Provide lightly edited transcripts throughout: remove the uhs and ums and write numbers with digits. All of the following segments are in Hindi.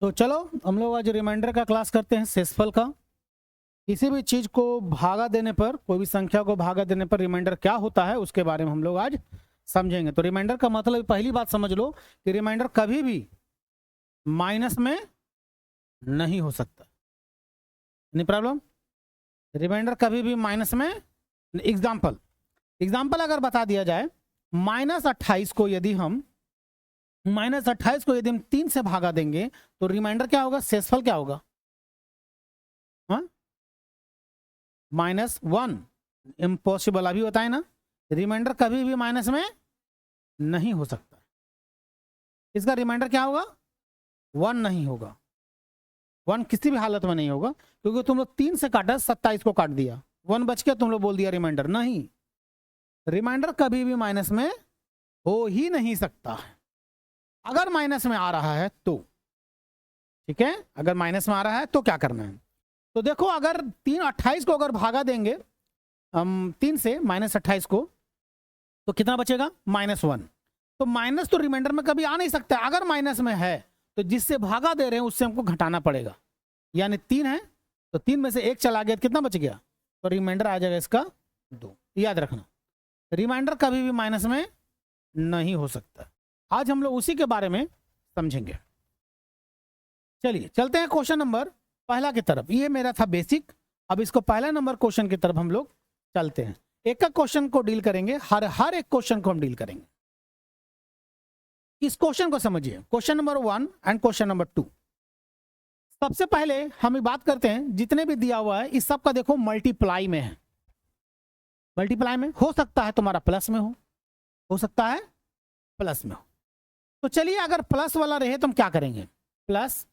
तो चलो हम लोग आज रिमाइंडर का क्लास करते हैं शेषफल का। किसी भी चीज को भागा देने पर, कोई भी संख्या को भागा देने पर रिमाइंडर क्या होता है उसके बारे में हम लोग आज समझेंगे। तो रिमाइंडर का मतलब पहली बात समझ लो कि रिमाइंडर कभी भी माइनस में नहीं हो सकता। नहीं प्रॉब्लम, रिमाइंडर कभी भी माइनस में। एग्जाम्पल अगर बता दिया जाए, -28 को यदि हम -28 को 3 से भागा देंगे तो रिमाइंडर क्या होगा, शेषफल क्या होगा? -1। इम्पॉसिबल, अभी बताए ना, रिमाइंडर कभी भी माइनस में नहीं हो सकता। इसका रिमाइंडर क्या होगा? 1 नहीं होगा। 1 किसी भी हालत में नहीं होगा, क्योंकि तुम लोग 3 से काटा, 27 को काट दिया, 1 बच गया, तुम लोग बोल दिया रिमाइंडर। नहीं, रिमाइंडर कभी भी माइनस में हो ही नहीं सकता है। अगर माइनस में आ रहा है तो ठीक है, अगर माइनस में आ रहा है तो क्या करना है? तो देखो, अगर 28 को अगर भागा देंगे हम 3 से -28 को, तो कितना बचेगा? -1। तो माइनस तो रिमाइंडर में कभी आ नहीं सकता। अगर माइनस में है तो जिससे भागा दे रहे हैं उससे हमको घटाना पड़ेगा। यानी 3 है तो 3 में से 1 चला गया, कितना बच गया? तो रिमाइंडर आ जाएगा इसका 2। याद रखना, रिमाइंडर कभी भी माइनस में नहीं हो सकता। आज हम लोग उसी के बारे में समझेंगे। चलिए चलते हैं क्वेश्चन नंबर पहला की तरफ। ये मेरा था बेसिक, अब इसको पहला नंबर क्वेश्चन की तरफ हम लोग चलते हैं। एक एक क्वेश्चन को डील करेंगे, हर एक क्वेश्चन को हम डील करेंगे। इस क्वेश्चन को समझिए, question number 1 and question number 2। सबसे पहले हम बात करते हैं, जितने भी दिया हुआ है इस सब का देखो मल्टीप्लाई में है। मल्टीप्लाई में हो सकता है तुम्हारा प्लस में हो सकता है प्लस में हो। तो चलिए, अगर प्लस वाला रहे तो हम क्या करेंगे? Plus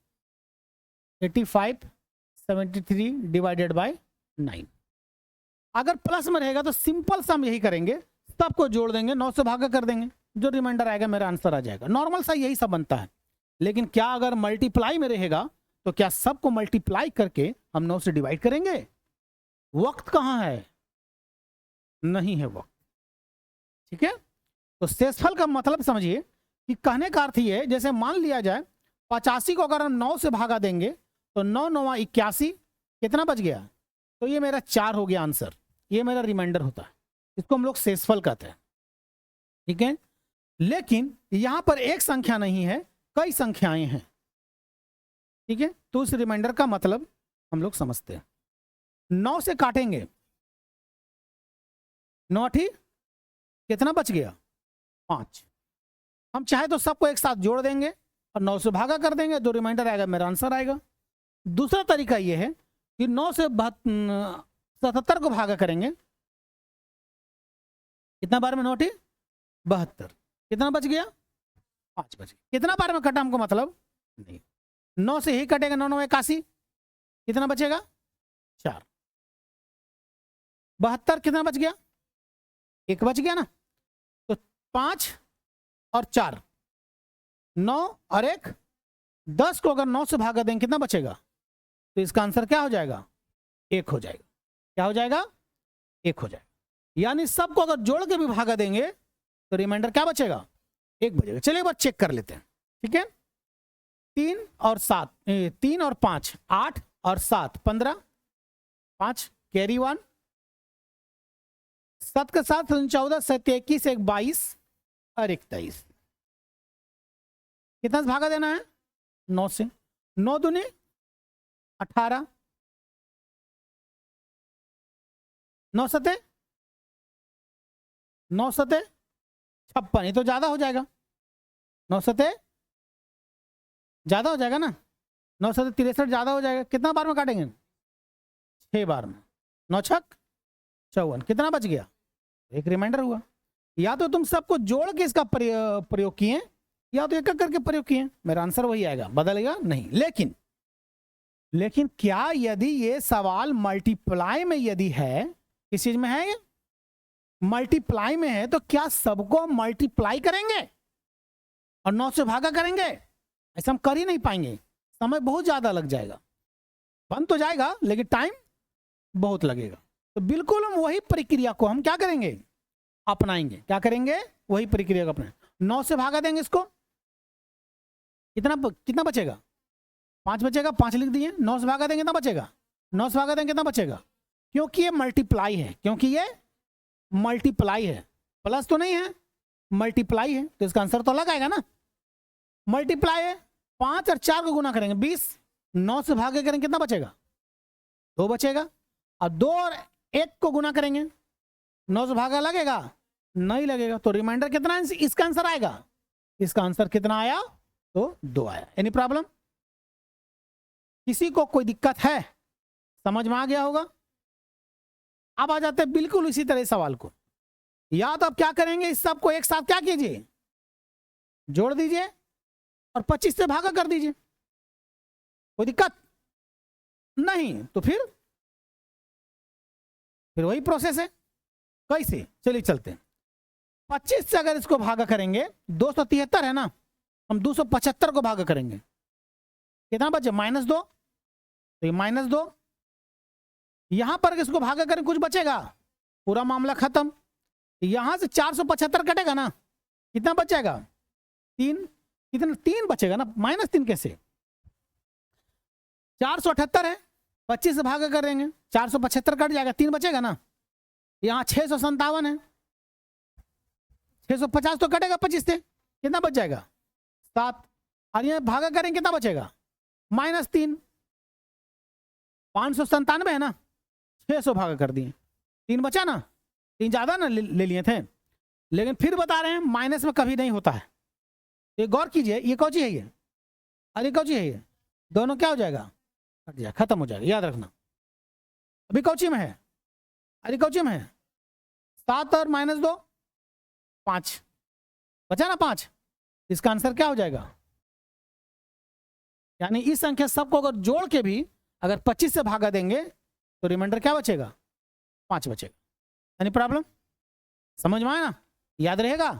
85 73 divided by 9। अगर प्लस में रहेगा तो सिंपल सा हम यही करेंगे, सबको जोड़ देंगे, 9 से भागा कर देंगे, जो रिमाइंडर आएगा मेरा आंसर आ जाएगा। नॉर्मल सा यही सब बनता है। लेकिन क्या अगर मल्टीप्लाई में रहेगा तो क्या सबको मल्टीप्लाई करके हम 9 से डिवाइड करेंगे? वक्त कहां है? नहीं है वक्त। ठीक है, तो शेषफल का मतलब समझिए कि कहने का अर्थ ये है, जैसे मान लिया जाए 85 को अगर हम 9 से भागा देंगे तो 9 9 81, कितना बच गया? तो ये मेरा 4 हो गया आंसर। ये मेरा रिमाइंडर होता है, इसको हम लोग शेषफल कहते हैं। ठीक है, लेकिन यहां पर एक संख्या नहीं है, कई संख्याएं हैं। ठीक है, तो उस रिमाइंडर का मतलब हम लोग समझते हैं। 9 से काटेंगे, 9 ठीक, कितना बच गया? 5। हम चाहे तो सबको एक साथ जोड़ देंगे और 9 से भागा कर देंगे, जो रिमाइंडर आएगा मेरा आंसर आएगा। दूसरा तरीका यह है कि 9 से 77 को भागा करेंगे, कितना बार में? 9 ठीक 72, कितना बच गया? 5 बच गया। कितना बार में कटा हमको मतलब नहीं, 9 से ही कटेगा, 9 9 81, कितना बचेगा? 4। 72 कितना बच गया? 1 बच गया ना। तो 5 और 4, 9 और 1, 10 को अगर 9 से भागा देंगे कितना बचेगा? तो इसका आंसर क्या हो जाएगा? 1 हो जाएगा। क्या हो जाएगा? 1 हो जाएगा। यानी सबको अगर जोड़ के भी भागा देंगे तो रिमाइंडर क्या बचेगा? 1 बचेगा। चलिए एक बार चेक कर लेते हैं। ठीक है, 3 और 7, 3 और 5 8 और 7 15, 5 कैरी 1, 7 के साथ 14 7 21 1 22 और 1 23। कितना से भागा देना है? 9 से। 9 दूनी 18, 9 सते 56, ये तो ज्यादा हो जाएगा। 9 सते ज्यादा हो जाएगा ना, 9 सते 63 ज्यादा हो जाएगा। कितना बार में काटेंगे? 6 बार में। 9 छक 54, कितना बच गया? एक रिमाइंडर हुआ। या तो तुम सबको जोड़ के इसका प्रयोग किए, या तो एक एक करके प्रयोग किए, मेरा आंसर वही आएगा, बदलेगा नहीं। लेकिन क्या यदि ये सवाल मल्टीप्लाई में यदि है, किस चीज में है? ये मल्टीप्लाई में है, तो क्या सबको मल्टीप्लाई करेंगे और 9 से भागा करेंगे? ऐसा हम कर ही नहीं पाएंगे, समय बहुत ज्यादा लग जाएगा। बन तो जाएगा लेकिन टाइम बहुत लगेगा। तो बिल्कुल हम वही प्रक्रिया को हम क्या करेंगे? अपनाएंगे। क्या करेंगे? वही प्रक्रिया को अपनाएंगे। 9 से भागा देंगे इसको, कितना बचेगा? 5 बचेगा, 5 लिख दिए, 9 से भागा देंगे कितना बचेगा, 9 से भागा देंगे कितना बचेगा, क्योंकि ये मल्टीप्लाई है, क्योंकि ये मल्टीप्लाई है, प्लस तो नहीं है, मल्टीप्लाई है, तो इसका आंसर तो अलग आएगा ना। मल्टीप्लाई है, 5 और 4 को गुना करेंगे 20, 9 से भागे करेंगे कितना बचेगा, 2 बचेगा, और 2 और 1 को गुना करेंगे 9 से भागा लगेगा, नहीं लगेगा, तो रिमाइंडर कितना इसका आंसर आएगा, इसका आंसर कितना आया, तो 2 आया। एनी प्रॉब्लम, किसी को कोई दिक्कत है, समझ में आ गया होगा। अब आ जाते हैं बिल्कुल इसी तरह सवाल को, या तो आप क्या करेंगे, इस सब को एक साथ क्या कीजिए, जोड़ दीजिए और 25 से भागा कर दीजिए, कोई दिक्कत नहीं, तो फिर वही प्रोसेस है। कैसे, चलिए चलते हैं। 25 से अगर इसको भागा करेंगे, 273 है ना, हम 275 को भागा करेंगे, कितना बचे, -2, तो ये -2, यहां पर इसको भागा करें कुछ बचेगा, पूरा मामला खत्म। यहां से 475 कटेगा ना, कितना बचेगा, 3, कितना 3 बचेगा ना, -3 कैसे, 478 है, 25 से भागा करेंगे 475 कट जाएगा, 3 बचेगा ना, यहां 657 है, 650 तो कटेगा 25 से, कितना बच जाएगा, 7, और यहां भागा करेंगे कितना बचेगा, -3, 597 है ना, 600 भागा कर दिए, 3 बचा ना, 3 ज्यादा ना ले लिए थे, लेकिन फिर बता रहे हैं माइनस में कभी नहीं होता है, ये गौर कीजिए, ये कौन सी है ये, अरे कौन सी है ये, दोनों क्या हो जाएगा, कट जाएगा, खत्म हो जाएगा, याद रखना। अभी कौची में है, अरे कौची में है, 7 और -2 5 बचा ना, 5, इसका आंसर क्या हो जाएगा, यानी इस संख्या सबको अगर जोड़ के भी अगर 25 से भागा देंगे तो रिमाइंडर क्या बचेगा, 5 बचेगा। यानी प्रॉब्लम समझ में आया ना, याद रहेगा।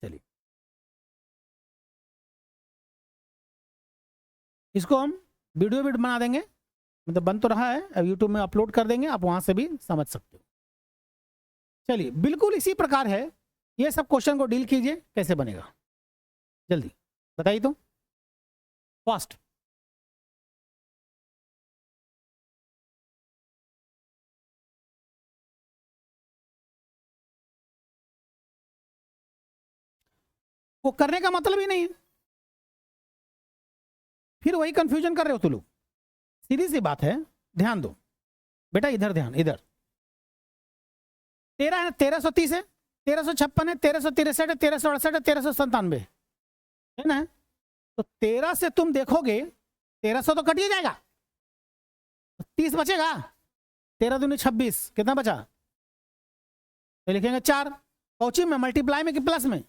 चलिए इसको हम वीडियो भी बना देंगे, मतलब बन तो रहा है, अब यूट्यूब में अपलोड कर देंगे, आप वहां से भी समझ सकते हो। चलिए बिल्कुल इसी प्रकार है, ये सब क्वेश्चन को डील कीजिए, कैसे बनेगा जल्दी बताइए तो, फास्ट। वो करने का मतलब ही नहीं है, फिर वही कंफ्यूजन कर रहे हो तुम लोग, सीधी सी बात है, ध्यान दो बेटा, इधर ध्यान, इधर 13 है, 1330 है, 1356 है, 1363 है, 1368 है, 1397 है ना, तो 13 से तुम देखोगे 1300 तो कट ही जाएगा, 30 बचेगा, 13 दूनी 26, कितना बचा, तो लिखेंगे 4, कौची में, मल्टीप्लाई में कि प्लस में,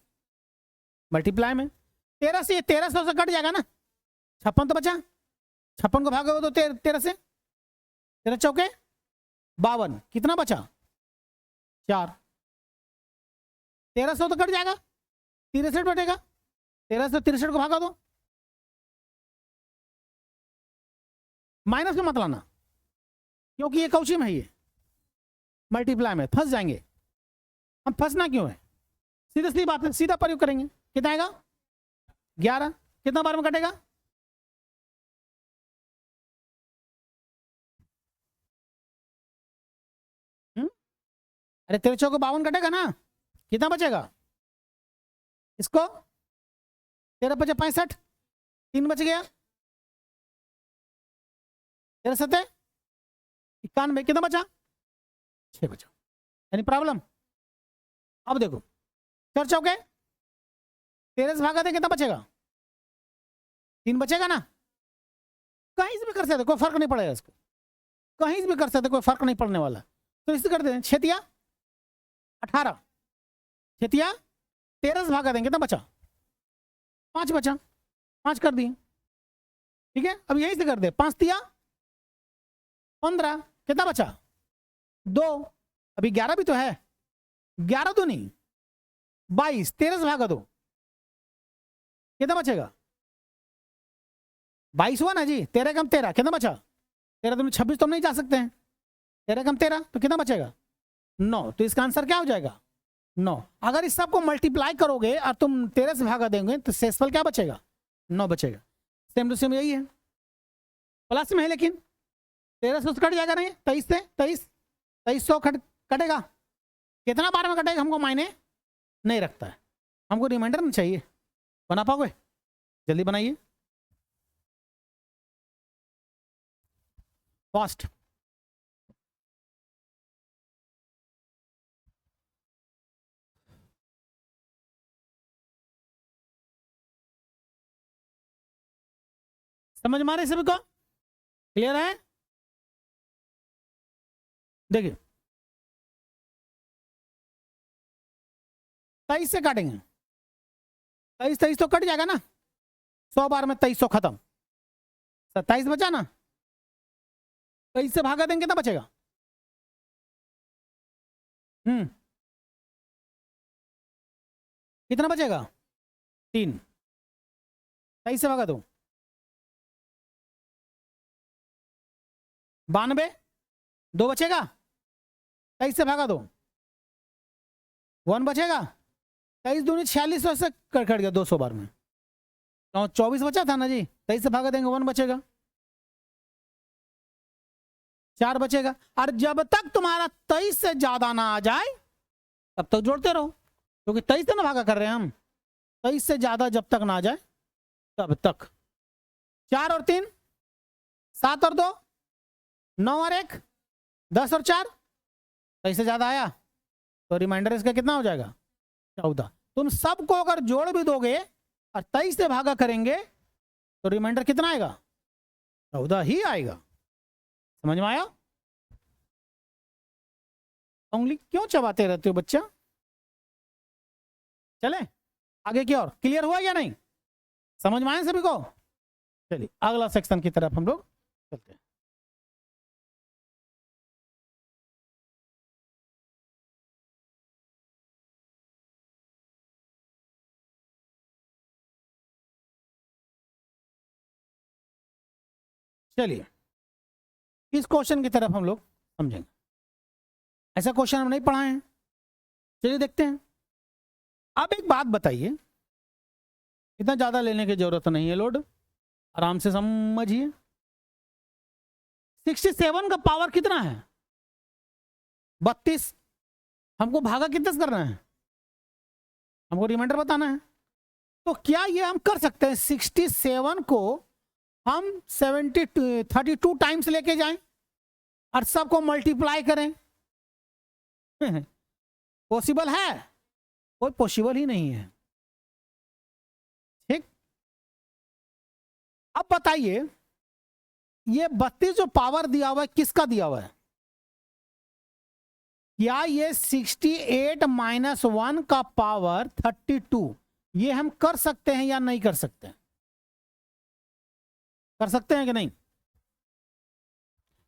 मल्टीप्लाई में, 13 से 1300 से कट जाएगा ना, 56 तो बचा, 56 को भागोगे तो 13 से, 13 चौके 52, कितना बचा 4, 1300 तो कट जाएगा, 63 बचेगा, 1363 को भागा दो, माइनस में मत लाना, क्योंकि ये कौची में है, ये मल्टीप्लाई में फंस जाएंगे हम, फंसना क्यों है, सीधी सीधी बात है, सीधा प्रयोग करेंगे, कितना आएगा 11, कितना बार में कटेगा, अरे 13 को 52 कटेगा ना, कितना बचेगा, इसको 13 बचे 65, 3 बच गया, 13 सत्ते 91, कितना बचा 6 बचा। यानी प्रॉब्लम, अब देखो 4 चौके 13 से भागा दे कितना बचेगा, 3 बचेगा ना, कहीं से भी कर सकते, कोई फर्क नहीं पड़ेगा इसको, कहीं से भी कर सकते, कोई फर्क नहीं पड़ने वाला, तो इसे कर दें 6 18, 6 13 से भागा देंगे कितना बचा, 5 बचा, 5 कर दिए, ठीक है। अब यही से कर दे, 5 तिया 15, कितना बचा 2, अभी 11 भी तो है, 11 तो नहीं 22, 13 से भागा दो कितना बचेगा, 22 हुआ ना जी, 13 कम 13 कितना बचा, 13 तुम 26 तो हम नहीं जा सकते हैं, 13 कम 13 तो कितना बचेगा 9, तो इसका आंसर क्या हो जाएगा 9। अगर इस सब को मल्टीप्लाई करोगे और तुम 13 से भागा देंगे तो शेषफल क्या बचेगा 9 बचेगा, सेम टू सेम यही है। प्लस में है, लेकिन 1300 से कट जाएगा नहीं, 23 से 2300 कटेगा। कितना बार में कटेगा हमको मायने नहीं रखता है, हमको रिमाइंडर में चाहिए। बना पाओगे? जल्दी बनाइए फास्ट। समझ में आ रही सभी को? क्लियर है? देखिए 23 से काटेंगे, 23 तो कट जाएगा ना, 100 बार में 2300 खत्म, 27 बचा ना, 23 से भागा देंगे कितना बचेगा? कितना बचेगा? 3। 23 से भागा दो, 92, 2 बचेगा, 23 से भागा दो, 1 बचेगा, 23 दूनी 4600 से कट गया 200 बार में, तो 24 बचा था ना जी, 23 से भागा देंगे 1 बचेगा, 4 बचेगा। और जब तक तुम्हारा 23 से ज्यादा ना आ जाए तब तक जोड़ते रहो, क्योंकि 23 से ना भागा कर रहे हैं हम, 23 से ज्यादा जब तक ना आ जाए तब तक। 4 और 3 7 और 2 9 और 1 10 और 4, 23 से ज्यादा आया तो रिमाइंडर इसका कितना हो जाएगा? 14। तुम सबको अगर जोड़ भी दोगे और 23 से भागा करेंगे तो रिमाइंडर कितना आएगा? 14 ही आएगा। समझ में आया? उंगली क्यों चबाते रहते हो बच्चा? चले आगे की ओर। क्लियर हुआ या नहीं? समझ में आया सभी को? चलिए अगला सेक्शन की तरफ हम लोग चलते हैं। चलिए इस क्वेश्चन की तरफ हम लोग समझेंगे। ऐसा क्वेश्चन हम नहीं पढ़ाए हैं, चलिए देखते हैं। अब एक बात बताइए, इतना ज्यादा लेने की जरूरत नहीं है लोड, आराम से समझिए। 67 का पावर कितना है? 32। हमको भागा कितना करना है? हमको रिमाइंडर बताना है। तो क्या ये हम कर सकते हैं 67 को हम 32 टाइम्स लेके जाएं और सबको मल्टीप्लाई करें? पॉसिबल है? कोई पॉसिबल ही नहीं है। ठीक, अब बताइए ये 32 जो पावर दिया हुआ है किसका दिया हुआ है? क्या ये 68 - 1 का पावर 32 ये हम कर सकते हैं या नहीं कर सकते हैं? कर सकते हैं कि नहीं?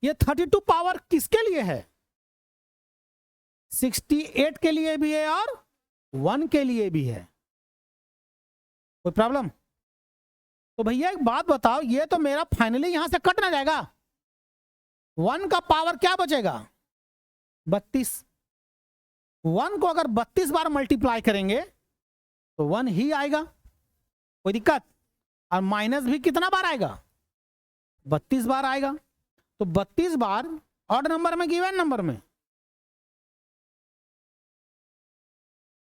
ये 32 पावर किसके लिए है? 68 के लिए भी है और 1 के लिए भी है। कोई प्रॉब्लम? तो भैया एक बात बताओ, ये तो मेरा फाइनली यहां से कट ना जाएगा। 1 का पावर क्या बचेगा? 32। 1 को अगर 32 बार मल्टीप्लाई करेंगे तो 1 ही आएगा, कोई दिक्कत? और माइनस भी कितना बार आएगा? 32 बार आएगा। तो 32 बार ऑड नंबर में गिवन नंबर में,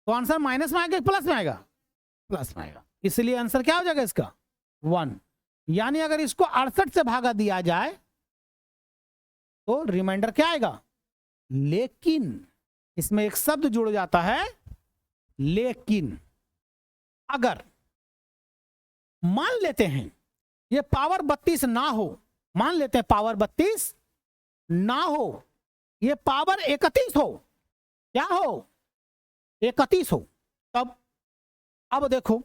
तो आंसर माइनस में आएगा प्लस में आएगा? प्लस में आएगा। इसलिए आंसर क्या हो जाएगा इसका? 1। यानी अगर इसको 68 से भागा दिया जाए तो रिमाइंडर क्या आएगा? लेकिन इसमें एक शब्द जुड़ जाता है, लेकिन। अगर मान लेते हैं ये पावर 32 ना हो, मान लेते हैं पावर 32 ना हो, ये पावर 31 हो, क्या हो? 31 हो, तब अब देखो,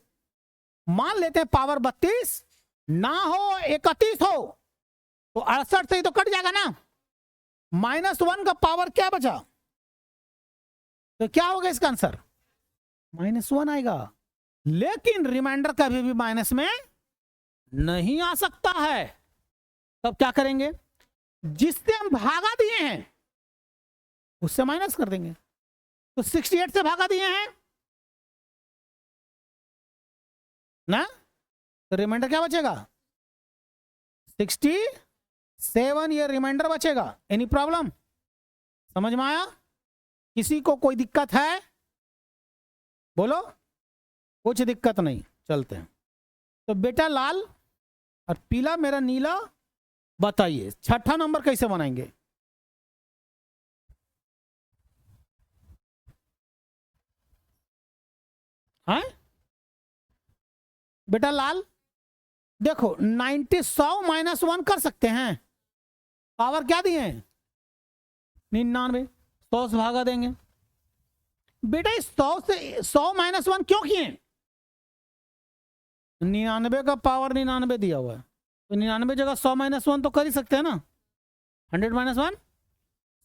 मान लेते हैं पावर 32 ना हो 31 हो, तो 68 से ही तो कट जाएगा ना। -1 का पावर क्या बचा? तो क्या होगा इसका आंसर? -1 आएगा। लेकिन रिमाइंडर कभी भी माइनस में नहीं आ सकता है। तब क्या करेंगे? जिससे हम भागा दिए हैं उससे माइनस कर देंगे। तो 68 से भागा दिए हैं ना, तो रिमाइंडर क्या बचेगा? 68 7 ये रिमाइंडर बचेगा। Any problem? समझ में आया? किसी को कोई दिक्कत है? बोलो। कुछ दिक्कत नहीं, चलते हैं। तो बेटा लाल और पीला मेरा नीला, बताइए छठा नंबर कैसे बनाएंगे? हाँ बेटा लाल, देखो 90 100 -1 कर सकते हैं। पावर क्या दिए हैं? 99। 100 से भागा देंगे। बेटा इस 100 से 100 -1 क्यों किए? 99 का पावर 99 दिया हुआ है, तो 99 जगह 100 -1 तो कर ही सकते हैं ना। 100 -1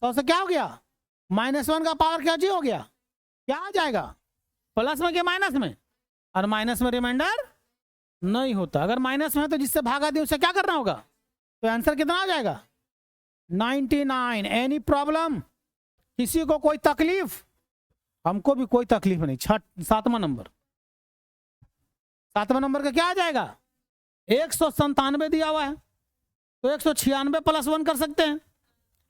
100 से क्या हो गया? -1 का पावर क्या जी हो गया? क्या आ जाएगा? प्लस में क्या माइनस में? और माइनस में रिमाइंडर नहीं होता। अगर माइनस में है तो जिससे भागा दे उसे क्या करना होगा? तो आंसर कितना आ जाएगा? 99। Any problem? किसी को कोई तकलीफ? हमको भी कोई तकलीफ नहीं। 7वां नंबर, 7वां नंबर का क्या आ जाएगा? 197 दिया हुआ है, तो 196 + 1 कर सकते हैं।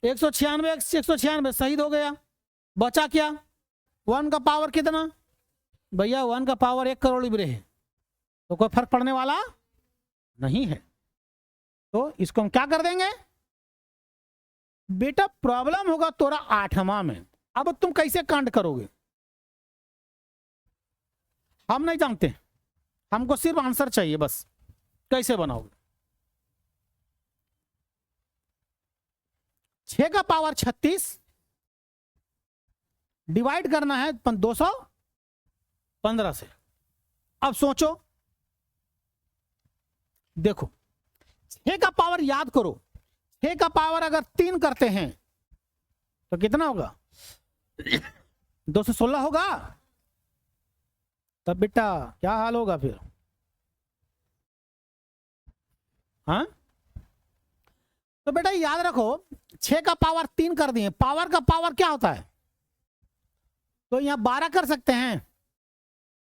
196 196 शहीद हो गया, बचा क्या? 1 का पावर कितना? भैया 1 का पावर 1 करोड़ इबरे है, तो कोई फर्क पड़ने वाला नहीं है। तो इसको हम क्या कर देंगे? बेटा प्रॉब्लम होगा तोरा 8वां में। अब तुम कैसे कांड करोगे हम नहीं जानते, हमको सिर्फ आंसर चाहिए बस। कैसे बनाओगे? 6 का पावर 36 डिवाइड करना है 215 से। अब सोचो, देखो 6 का पावर याद करो। 6 का पावर अगर 3 करते हैं तो कितना होगा? 216 होगा। तब बेटा क्या हाल होगा फिर? हाँ तो बेटा याद रखो, 6 का पावर 3 कर दिए। पावर का पावर क्या होता है? तो यहां 12 कर सकते हैं,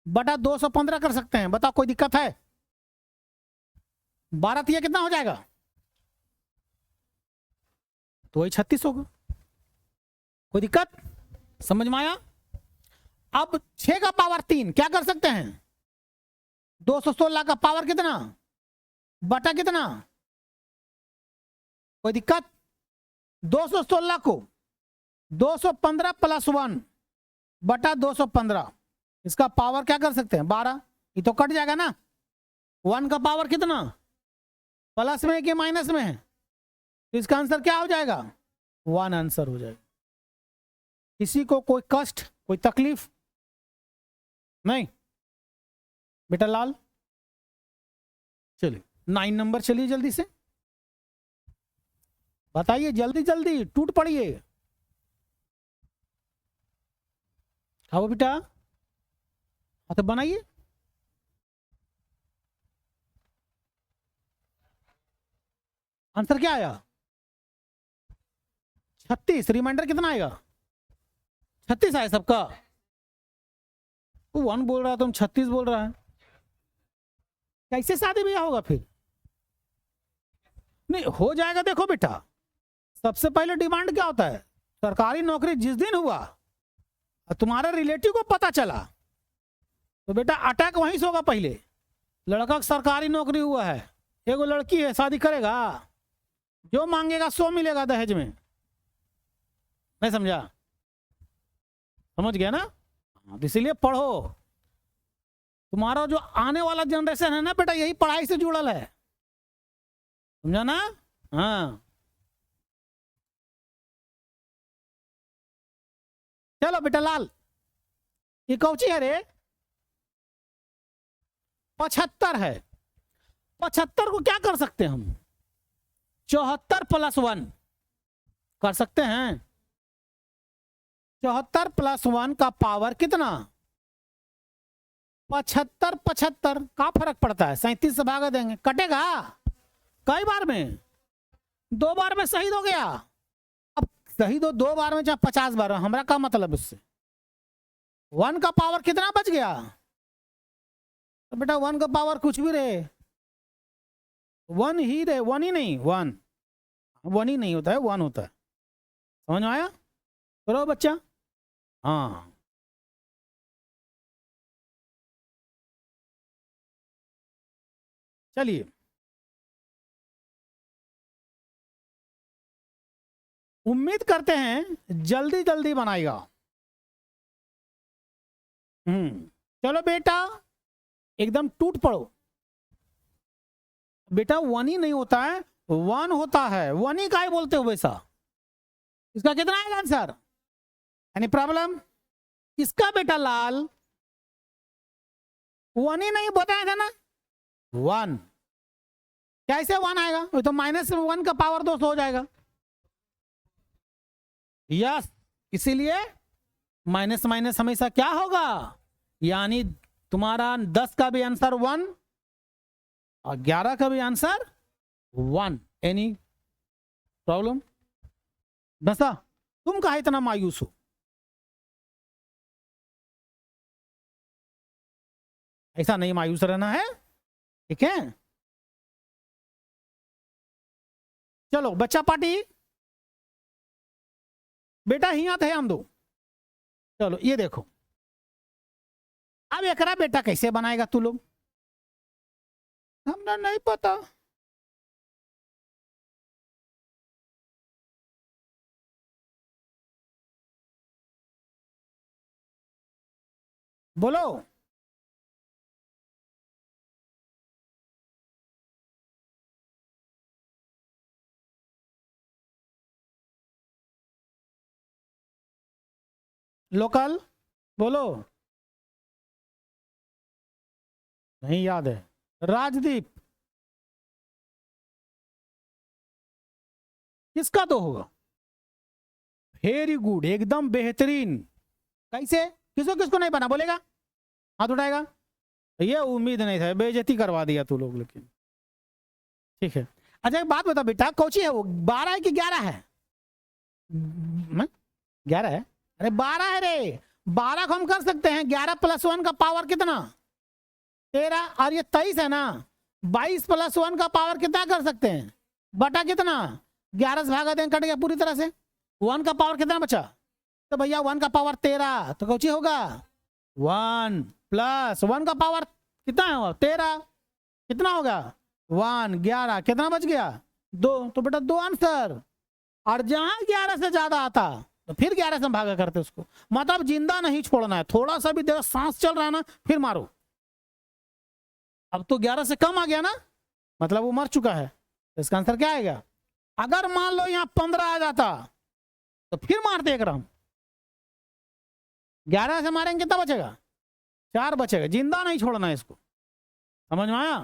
बटा 215 कर सकते हैं। बताओ कोई दिक्कत है? 12 तिया कितना हो जाएगा? तो वही 36 होगा। कोई दिक्कत? समझ में आया? अब 6 का पावर 3 क्या कर सकते हैं? 216 का पावर कितना बटा कितना? कोई दिक्कत? 216 को 215 + 1 बटा 215, इसका पावर क्या कर सकते हैं? 12। ये तो कट जाएगा ना। 1 का पावर कितना? प्लस में है कि माइनस में है? तो इसका आंसर क्या हो जाएगा? 1 आंसर हो जाएगा। किसी को कोई कष्ट, कोई तकलीफ नहीं? बेटा लाल चलिए 9 नंबर, चलिए जल्दी से बताइए, जल्दी जल्दी टूट पड़िए। हाँ बेटा, हाँ तो बनाइए। आंसर क्या आया? 36। रिमाइंडर कितना आएगा? 36 आया सबका। वो 1 बोल रहा है, तुम 36 बोल रहा है। कैसे शादी ब्याह होगा फिर? नहीं हो जाएगा। देखो बेटा, सबसे पहले डिमांड क्या होता है? सरकारी नौकरी जिस दिन हुआ और तुम्हारे रिलेटिव को पता चला तो बेटा अटैक वहीं से होगा। पहले लड़का को सरकारी नौकरी हुआ है, एगो लड़की है, शादी करेगा, जो मांगेगा सो मिलेगा दहेज में। नहीं समझा? समझ गया ना? इसीलिए पढ़ो। तुम्हारा जो आने वाला जनरेशन है ना बेटा, यही पढ़ाई से जुड़ल है, समझा ना? हाँ चलो बेटा लाल, ये कौची है रे? 75 है। 75 को क्या कर सकते हैं हम? 74 + 1 कर सकते हैं। 74 + 1 का पावर कितना? 75 75 का फर्क पड़ता है? 37 से भागा देंगे, कटेगा। कई बार में? 2 बार में शहीद हो गया। अब शहीद हो 2 बार में चाहे 50 बार में, हमारा क्या मतलब उससे? 1 का पावर कितना बच गया? तो बेटा 1 का पावर कुछ भी रहे, 1 ही रहे, 1 ही नहीं 1। वन ही नहीं होता है, वन होता है। समझ में आया? करो बच्चा। हाँ चलिए, उम्मीद करते हैं जल्दी जल्दी बनाएगा। चलो बेटा एकदम टूट पड़ो। बेटा वन ही नहीं होता है, वन होता है। वन ही काय बोलते हो वैसा? इसका कितना आएगा आंसर? Any problem? इसका बेटा लाल वन ही नहीं बताया था ना, वन। कैसे वन आएगा? वो तो -1 का पावर 2 हो जाएगा। यस, इसीलिए माइनस माइनस हमेशा क्या होगा, यानी तुम्हारा 10 का भी आंसर 1 और 11 का भी आंसर 1। Any problem? दसा तुम कहा इतना मायूस हो? ऐसा नहीं मायूस रहना है, ठीक है? चलो बच्चा पार्टी, बेटा हिया थे हम दो। चलो ये देखो, अब एकरा बेटा कैसे बनाएगा तू लोग? हमरा नहीं पता। बोलो। लोकल बोलो। नहीं याद है। राजदीप किसका तो होगा? वेरी गुड, एकदम बेहतरीन। कैसे? किसको किसको नहीं बना बोलेगा? हाथ उठाएगा। ये उम्मीद नहीं था, बेइज्जती करवा दिया तू लोग। लेकिन ठीक है। अच्छा एक बात बता बेटा, कौची है वो, 12 है कि 11 है? 11 है। अरे 12 है रे। 12 को हम कर सकते हैं 11 + 1 का पावर कितना? 13। और ये 23 है ना, 22 + 1 का पावर कितना कर सकते हैं? बटा कितना? 11 से भागा देंगे, कट गया पूरी तरह से। 1 का पावर कितना बचा? तो भैया 1 का पावर 13, तो कौची होगा? 1 + 1 का पावर कितना है? 13। कितना होगा? 1 11 कितना बच गया? 2। तो बेटा 2 आंसर। और जहां 11 से ज्यादा आता तो फिर 11 से भागा करते उसको। मतलब जिंदा नहीं छोड़ना है, थोड़ा सा भी देर सांस चल रहा है ना फिर मारो। अब तो 11 से कम आ गया ना, मतलब वो मर चुका है। तो इसका आंसर क्या आएगा? अगर मान लो यहां 15 आ जाता तो फिर मारते एक राउंड। 11 से मारेंगे कितना बचेगा? 4 बचेगा। जिंदा नहीं छोड़ना है इसको। समझ में आया?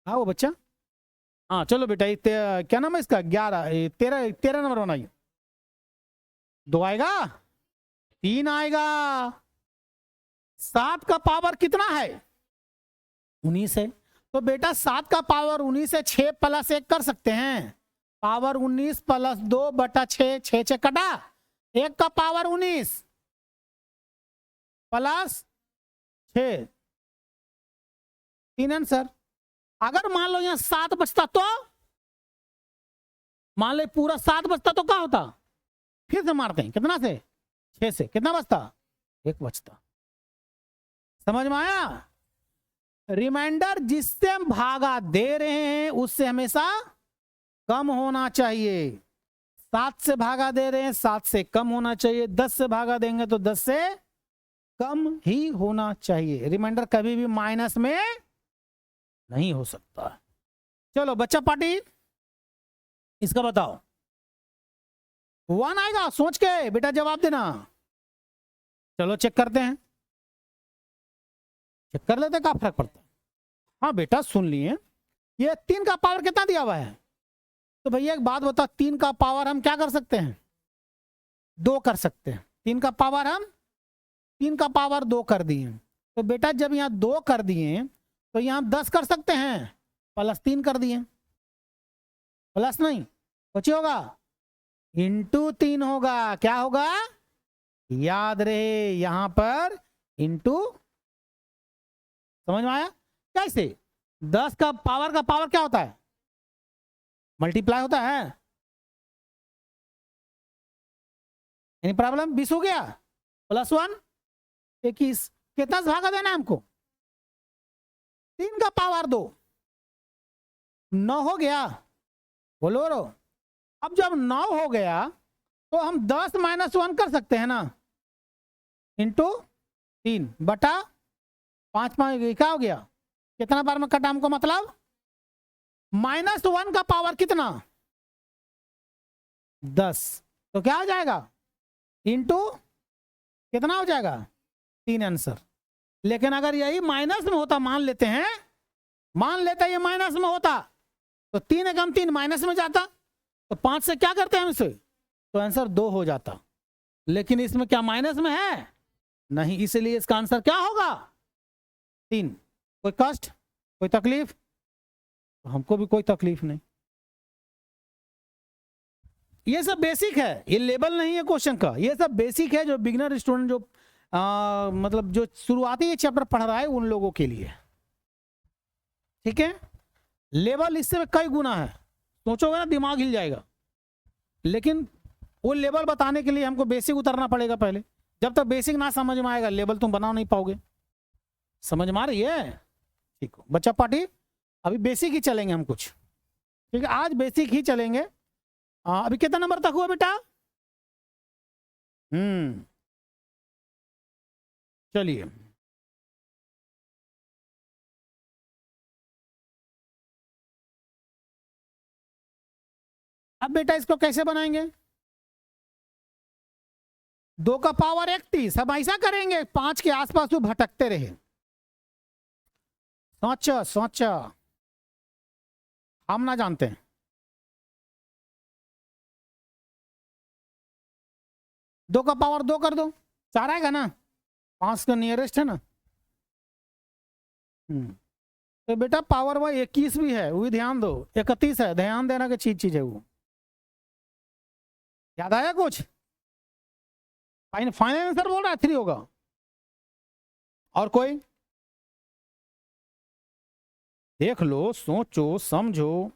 हाँ वो बच्चा। हाँ चलो बेटा, क्या नाम है इसका? 11 13 नंबर बनाइए। 2 आएगा, 3 आएगा। 7 का पावर कितना है? 19 है। तो बेटा 7 का पावर 19 है, 6 + 1 कर सकते हैं। पावर 19 + 2 बटा 6, 6 6 कटा, 1 का पावर 19 + 6, 3 आंसर। अगर मान लो यहां 7 बचता तो, मान लो पूरा 7 बचता तो क्या होता? फिर से मारते हैं, कितना से? 6 से। कितना बचता? 1 बचता। समझ में आया? रिमाइंडर जिससे हम भागा दे रहे हैं उससे हमेशा कम होना चाहिए। 7 से भागा दे रहे हैं, 7 से कम होना चाहिए। 10 से भागा देंगे तो 10 से कम ही होना चाहिए। रिमाइंडर कभी भी माइनस में नहीं हो सकता। चलो बच्चा पार्टी, इसका बताओ। 1 आएगा, सोच के बेटा जवाब देना। चलो चेक करते हैं, चेक कर लेते क्या फर्क पड़ता है। हाँ बेटा सुन लिए, ये 3 का पावर कितना दिया हुआ है? तो भैया एक बात बता, 3 का पावर हम क्या कर सकते हैं? 2 कर सकते हैं। 3 का पावर हम 3 का पावर 2 कर दिए। तो बेटा जब यहाँ 2 कर दिए तो यहाँ 10 कर सकते हैं, +3 कर दिए। प्लस नहीं, कुछ होगा इंटू 3 होगा। क्या होगा? याद रहे यहां पर इंटू। समझ में आया? कैसे? 10 का पावर क्या होता है? मल्टीप्लाई होता है, एनी प्रॉब्लम? 20 हो गया +1 21, कितना भागा देना है हमको? 3 का पावर 2, 9 हो गया, बोलो रो। अब जब 9 हो गया तो हम 10 - 1 कर सकते हैं ना, इंटू 3 बटा 5 5 क्या हो गया, कितना बार में कटा हमको, मतलब -1 का पावर कितना 10, तो क्या हो जाएगा इंटू कितना हो जाएगा 3 आंसर। लेकिन अगर यही माइनस में होता, मान लेते हैं, मान लेते हैं ये माइनस में होता, तो 3 एकम 3 माइनस में जाता, तो 5 से क्या करते हैं हम इसे, तो आंसर 2 हो जाता। लेकिन इसमें क्या माइनस में है, नहीं, इसलिए इसका आंसर क्या होगा 3। कोई कष्ट, कोई तकलीफ? हमको भी कोई तकलीफ नहीं। ये सब बेसिक है, ये लेवल नहीं है क्वेश्चन का, ये सब बेसिक है जो बिगिनर स्टूडेंट जो मतलब जो शुरुआती ये चैप्टर पढ़ रहा है उन लोगों के लिए, ठीक है। लेवल इससे कई गुना है, सोचोगे ना दिमाग हिल जाएगा। लेकिन वो लेवल बताने के लिए हमको बेसिक उतरना पड़ेगा पहले। जब तक बेसिक ना समझ में आएगा लेवल तुम बना नहीं पाओगे। समझ में आ रही है? ठीक हो बच्चा पार्टी, अभी बेसिक ही चलेंगे हम कुछ, ठीक है, आज बेसिक ही चलेंगे। अभी कितना नंबर तक हुआ बेटा? चलिए, अब बेटा इसको कैसे बनाएंगे? 2 का पावर 31, अब ऐसा करेंगे 5 के आसपास वो भटकते रहे। सोचा सोचा, हम ना जानते हैं। 2 का पावर 2 कर दो, 4 आएगा ना, 5 का नियरेस्ट है ना। तो बेटा पावर वह 21 भी है, वो भी ध्यान दो, 31 है, ध्यान देना की चीज है वो। याद आया कुछ? फाइनल आंसर बोल रहा है 3 होगा। और कोई देख लो, सोचो समझो।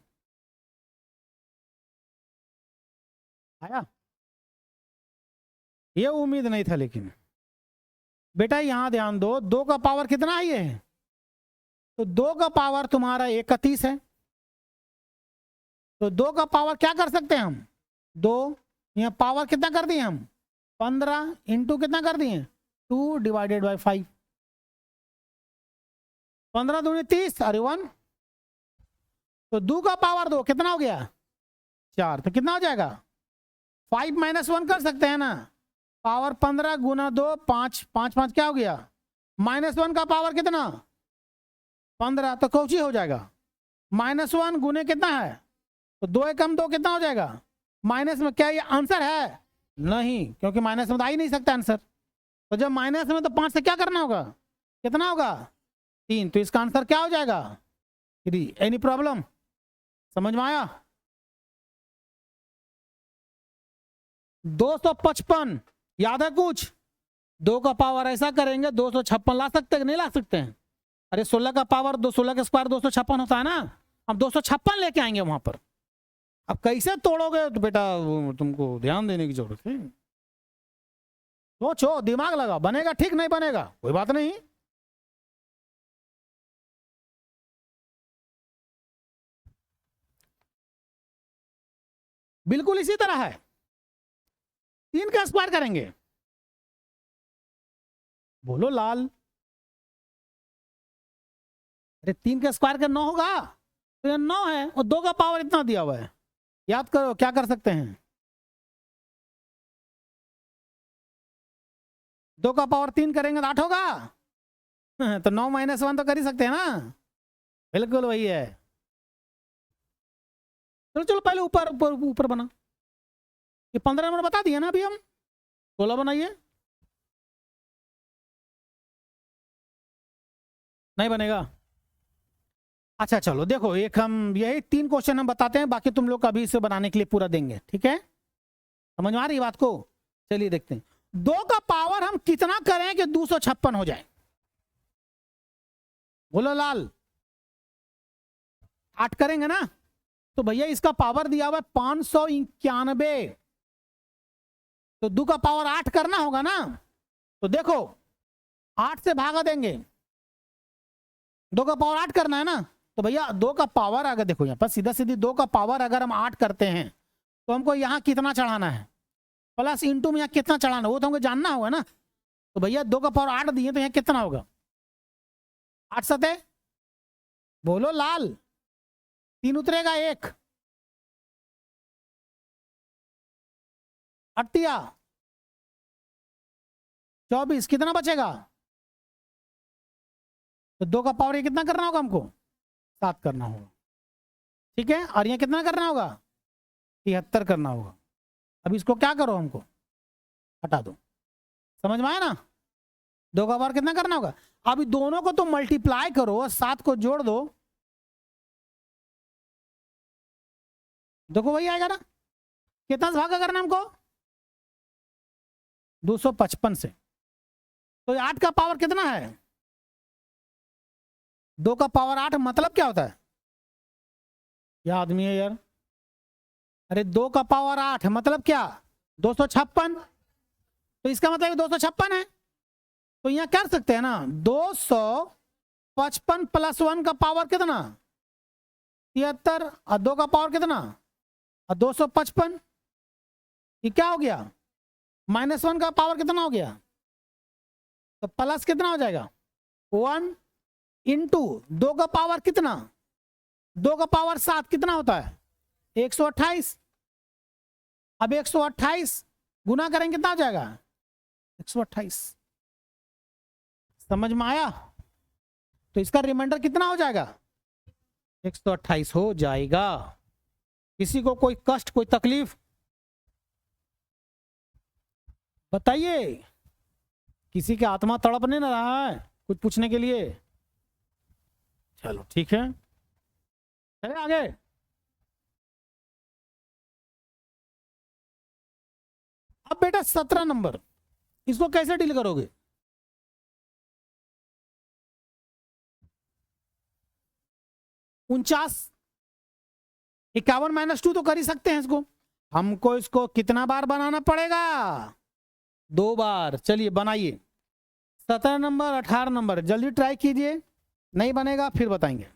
आया? ये उम्मीद नहीं था। लेकिन बेटा यहां ध्यान दो, 2 का पावर कितना है ये? तो 2 का पावर तुम्हारा 31 है, तो 2 का पावर क्या कर सकते हैं हम 2, यहाँ पावर कितना कर दिए हम 15 इंटू कितना कर दिए 2 डिवाइडेड बाई 5, 15 दूनी 30, अरे 1, तो 2 का पावर 2 कितना हो गया 4, तो कितना हो जाएगा 5 - 1 कर सकते हैं ना, पावर 15 गुना 2 5 5 5 क्या हो गया -1 का पावर कितना 15, तो कौची हो जाएगा -1 गुने कितना है, तो 2 एकम 2 कितना हो जाएगा माइनस में। क्या ये आंसर है? नहीं, क्योंकि माइनस में तो आ ही नहीं सकता आंसर। तो जब माइनस में तो 5 से क्या करना होगा, कितना होगा 3, तो इसका आंसर क्या हो जाएगा 3। Any problem? समझ में आया? 255 याद है कुछ? 2 का पावर ऐसा करेंगे 256 ला सकते हैं नहीं ला सकते हैं? अरे 16 का पावर 16 का स्क्वायर 256 होता है ना, हम 256 लेके आएंगे वहां पर। अब कैसे तोड़ोगे तो बेटा तुमको ध्यान देने की जरूरत है। सोचो, दिमाग लगा, बनेगा ठीक, नहीं बनेगा कोई बात नहीं। बिल्कुल इसी तरह है, 3 का स्क्वायर करेंगे, बोलो लाल। अरे 3 का स्क्वायर का 9 होगा, तो ये 9 है और 2 का पावर इतना दिया हुआ है। याद करो क्या कर सकते हैं, 2 का पावर 3 करेंगे तो 8 होगा तो 9 - 1 तो कर ही सकते हैं ना। बिल्कुल वही है। चलो चलो पहले ऊपर ऊपर ऊपर बना, ये 15 नंबर बता दिया ना अभी हम, 16 बनाइए। नहीं बनेगा? अच्छा चलो देखो, एक हम यही 3 क्वेश्चन हम बताते हैं, बाकी तुम लोग अभी इसे बनाने के लिए पूरा देंगे, ठीक है? समझ में आ रही बात को? चलिए देखते हैं 2 का पावर हम कितना करें कि 256 हो जाए, बोलो लाल। 8 करेंगे ना, तो भैया इसका पावर दिया हुआ है 591, तो 2 का पावर 8 करना होगा ना। तो देखो 8 से भागा देंगे, 2 का पावर 8 करना है ना। तो भैया 2 का पावर अगर देखो यहाँ पर सीधा सीधी 2 का पावर अगर हम 8 करते हैं तो हमको यहाँ कितना चढ़ाना है, प्लस इंटू में यहाँ कितना चढ़ाना है वो तो हमको जानना होगा ना। तो भैया 2 का पावर 8 दिए तो यहाँ कितना होगा, 8 सते बोलो लाल, 3 उतरेगा 1, 8 24, कितना बचेगा। तो 2 का पावर ये कितना करना होगा हमको, 7 करना होगा, ठीक है। और यहाँ कितना करना होगा, 73 करना होगा। अब इसको क्या करो, हमको हटा दो, समझ में आया ना। 2 का पावर कितना करना होगा, अभी दोनों को तो मल्टीप्लाई करो, 7 को जोड़ दो, देखो वही आएगा ना। कितना से भागा करना हमको, 255 से। तो 8 का पावर कितना है, 2 का पावर 8 मतलब क्या होता है, क्या आदमी है यार। अरे 2 का पावर 8 मतलब क्या, 256। तो इसका मतलब 256 है। तो यहां कर सकते हैं ना 255 प्लस 1 का पावर कितना, 73, और 2 का पावर कितना, 255। ये क्या हो गया, -1 का पावर कितना हो गया, तो प्लस कितना हो जाएगा 1 इंटू 2 का पावर कितना, 2 का पावर 7 कितना होता है 128। अब 128 गुना करेंगे कितना हो जाएगा 128, समझ में आया। तो इसका रिमाइंडर कितना हो जाएगा 128 हो जाएगा। किसी को कोई कष्ट कोई तकलीफ बताइए, किसी के आत्मा तड़प नहीं ना रहा है कुछ पूछने के लिए। चलो ठीक है, चले आगे। अब बेटा 17 नंबर, इसको कैसे डील करोगे, उनचास 51 -2 तो कर ही सकते हैं इसको। हमको इसको कितना बार बनाना पड़ेगा, 2 बार। चलिए बनाइए 17 नंबर 18 नंबर, जल्दी ट्राई कीजिए, नहीं बनेगा फिर बताएंगे।